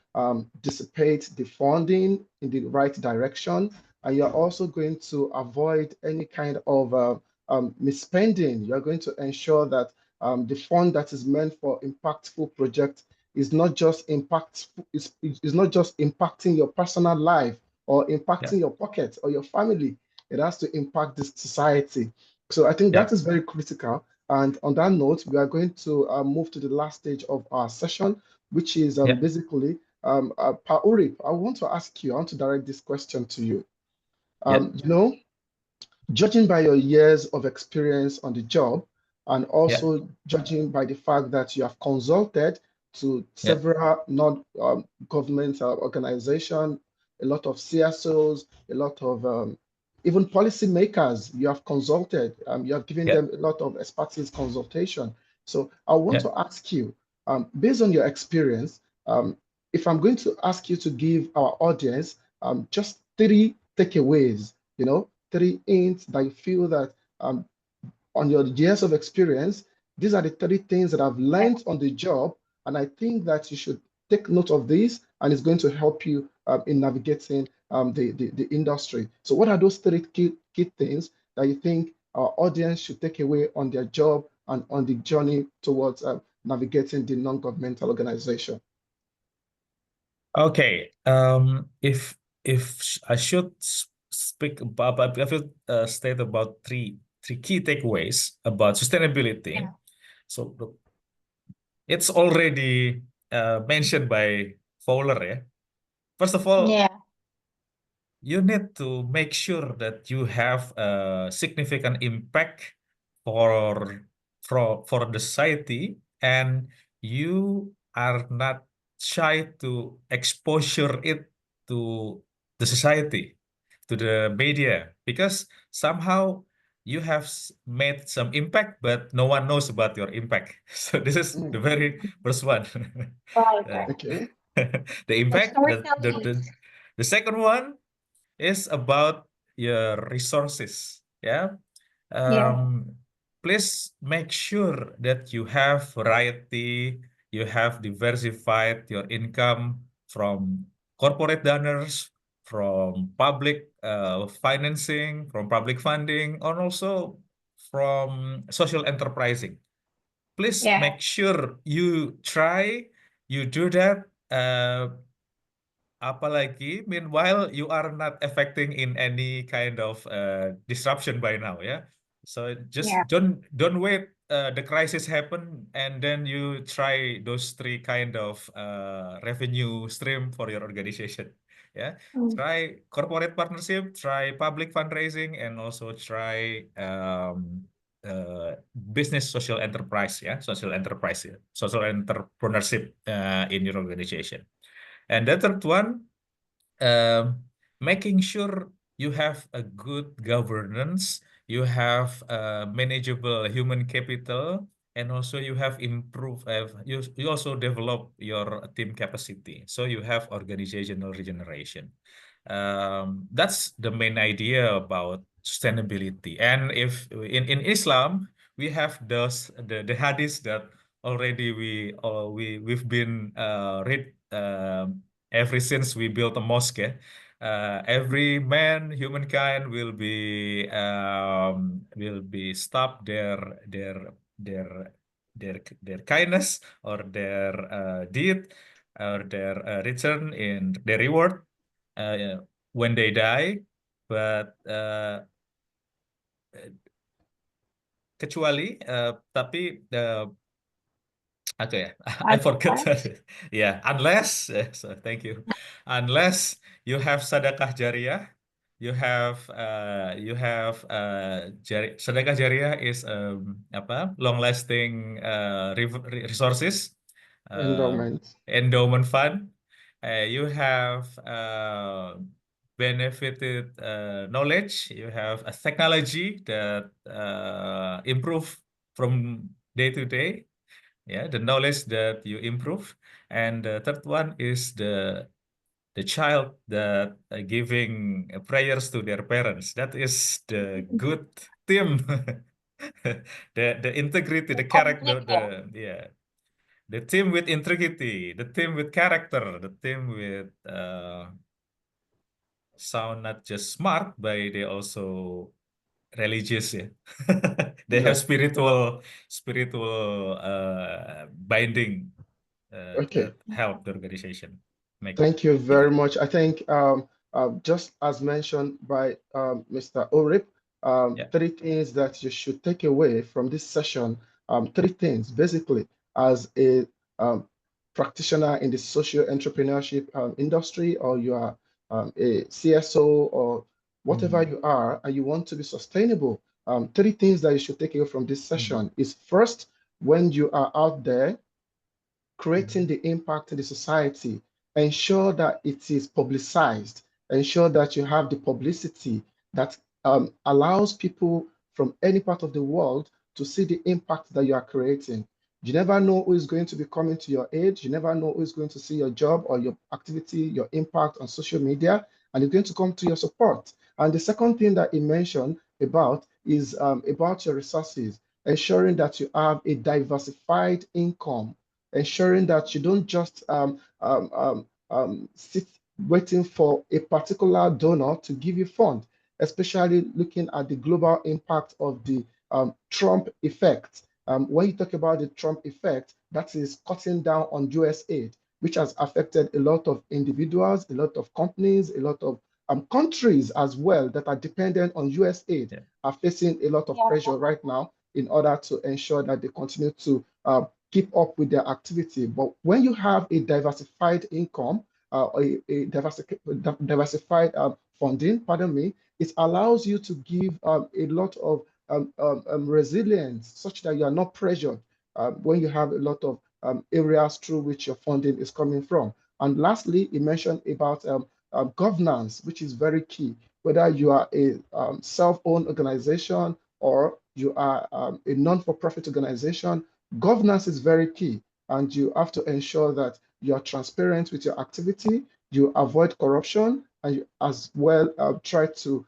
dissipate the funding in the right direction, and you're also going to avoid any kind of misspending. You're going to ensure that the fund that is meant for impactful projects is not just is not just impacting your personal life or Yep. impacting your pocket or your family. It has to impact this society. So I think that Yep. is very critical. And on that note, we are going to move to the last stage of our session, which is Yep. basically Pa Urip, I want to ask you, I want to direct this question to you. Yep. You know, judging by your years of experience on the job, and Yep. also judging by the fact that you have consulted to Yep. several non-government organizations, a lot of CSOs, a lot of even policymakers you have consulted, you have given Yep. them a lot of expertise consultation. So I want Yep. to ask you, based on your experience, if I'm going to ask you to give our audience just 3 takeaways, you know, 3 hints that you feel that on your years of experience, these are the 3 things that I've Yeah. learned on the job, and I think that you should take note of this, and it's going to help you in navigating the industry. So, what are those 3 key things that you think our audience should take away on their job and on the journey towards navigating the non-governmental organization? Okay. If I should speak about, I should state about three key takeaways about sustainability. Yeah. So it's already mentioned by Fowler. First of all, Yeah. you need to make sure that you have a significant impact for for the society, and you are not shy to exposure it to the society, to the media, because somehow you have made some impact, but no one knows about your impact. So this is the Mm, very first one. Right. Uh, Right. okay. the The impact. storytelling. The second one is about your resources. Yeah. Um, Please make sure that you have variety, you have diversified your income from corporate donors, from public financing, from public funding, and also from social enterprising. Please Yeah. make sure you do that. Apalagi, meanwhile, you are not affecting in any kind of disruption by now, yeah. So just Yeah. don't wait the crisis happen and then you try those three kind of revenue stream for your organization, yeah. Mm. Try corporate partnership, try public fundraising, and also try business social enterprise, yeah, social enterprise, yeah, social entrepreneurship in your organization. And the third one, making sure you have a good governance, you have manageable human capital, and also you have improved, you also develop your team capacity. So you have organizational regeneration. That's the main idea about sustainability. And if in Islam, we have the hadith that already we've been read ever since we built a mosque. Every man, humankind will be stopped their kindness or their deed or their return in their reward when they die, but kecuali tapi okay, I forgot. Yeah, unless so thank you. Unless you have sedekah jariah, sedekah jariah is apa? Long lasting resources, Endowment. endowment fund. You have benefited knowledge. You have a technology that improve from day to day. Yeah, the knowledge that you improve. And the third one is the child that giving prayers to their parents. That is the good team. The integrity, the character, the team with integrity, the team with character, the team with sound not just smart, but they also religious, yeah. They have Yeah. spiritual binding Okay. that help the organization make Thank you it. very much. I think just as mentioned by Mr. Orip, Yeah. three things that you should take away from this session. Three things, basically, as a practitioner in the social entrepreneurship industry, or you are a CSO, or whatever you are, and you want to be sustainable. Three things that you should take away from this session is first, when you are out there creating the impact in the society, ensure that it is publicized, ensure that you have the publicity that allows people from any part of the world to see the impact that you are creating. You never know who is going to be coming to your aid. You never know who is going to see your job or your activity, your impact on social media, and is going to come to your support. And the second thing that he mentioned about is about your resources, ensuring that you have a diversified income, ensuring that you don't just sit waiting for a particular donor to give you fund, especially looking at the global impact of the Trump effect. When you talk about the Trump effect, that is cutting down on US aid, which has affected a lot of individuals, a lot of companies, a lot of countries as well that are dependent on US aid, are facing a lot of pressure right now in order to ensure that they continue to keep up with their activity. But when you have a diversified income, a diversified funding, pardon me, it allows you to give a lot of resilience such that you are not pressured when you have a lot of areas through which your funding is coming from. And lastly, you mentioned about governance, which is very key. Whether you are a self-owned organization or you are a non-for-profit organization, governance is very key, and you have to ensure that you are transparent with your activity, you avoid corruption, and you as well try to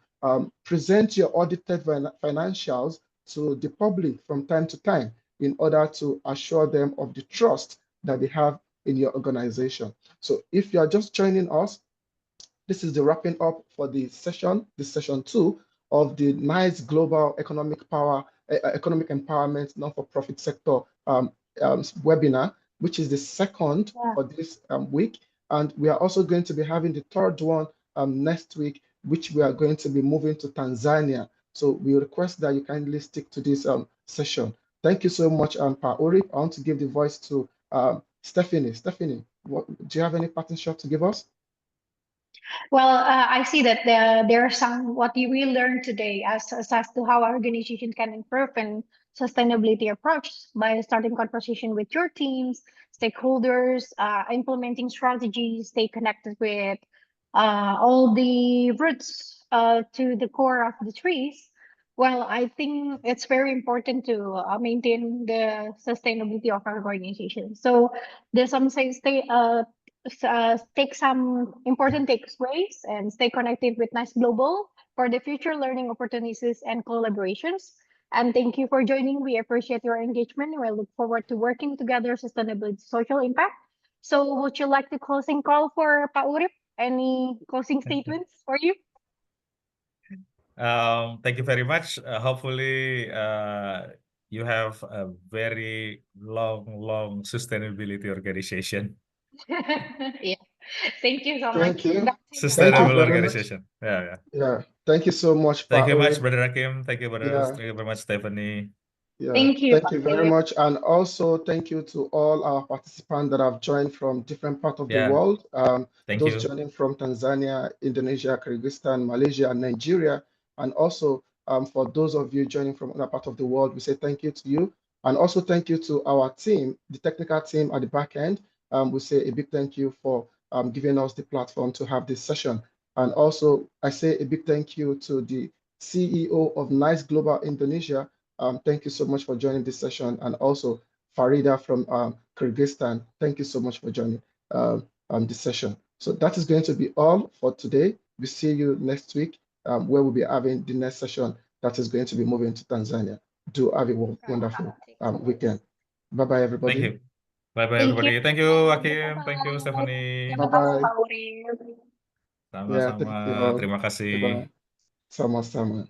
present your audited financials to the public from time to time in order to assure them of the trust that they have in your organization. So if you are just joining us, this is the wrapping up for the session, session 2 of the NICE Global Economic Empowerment Non-for-Profit Sector webinar, which is the second for this week. And we are also going to be having the third one next week, which we are going to be moving to Tanzania. So we request that you kindly stick to this session. Thank you so much, Pa Urip. I want to give the voice to Stephanie. Stephanie, do you have any parting shot to give us? Well, I see that there are some what we learned today as to how our organization can improve and sustainability approach by starting conversation with your teams, stakeholders, implementing strategies, stay connected with all the roots to the core of the trees. Well, I think it's very important to maintain the sustainability of our organization. So there's some take some important takeaways and stay connected with NICE Global for the future learning opportunities and collaborations. And thank you for joining. We appreciate your engagement. We look forward to working together sustainability social impact. So would you like the closing call for Pak Urip? Any closing statements for you? Thank you very much. Hopefully, you have a very long sustainability organization. Yeah. Thank you so much. Thank you. Sustainable very organization. much. Yeah. Thank you so much, Thank you much, Urip. Brother Hakim. Thank you, brother. Yeah. Thank you very much, Stephanie. Yeah. Thank you. Thank you very much. And also thank you to all our participants that have joined from different parts of the world. Thank those you. joining from Tanzania, Indonesia, Kyrgyzstan, Malaysia, and Nigeria. And also for those of you joining from other parts of the world, we say thank you to you. And also thank you to our team, the technical team at the back end. We say a big thank you for giving us the platform to have this session. And also I say a big thank you to the CEO of NICE Global Indonesia. Thank you so much for joining this session. And also Farida from Kyrgyzstan, thank you so much for joining this session. So that is going to be all for today. We see you next week where we'll be having the next session that is going to be moving to Tanzania. Do have a wonderful weekend. Bye-bye, everybody. Thank you. Bye-bye, everybody. Thank you, Hakim. Thank you, Stephanie. Bye-bye. Sama-sama. Terima kasih. Terima kasih. Sama-sama.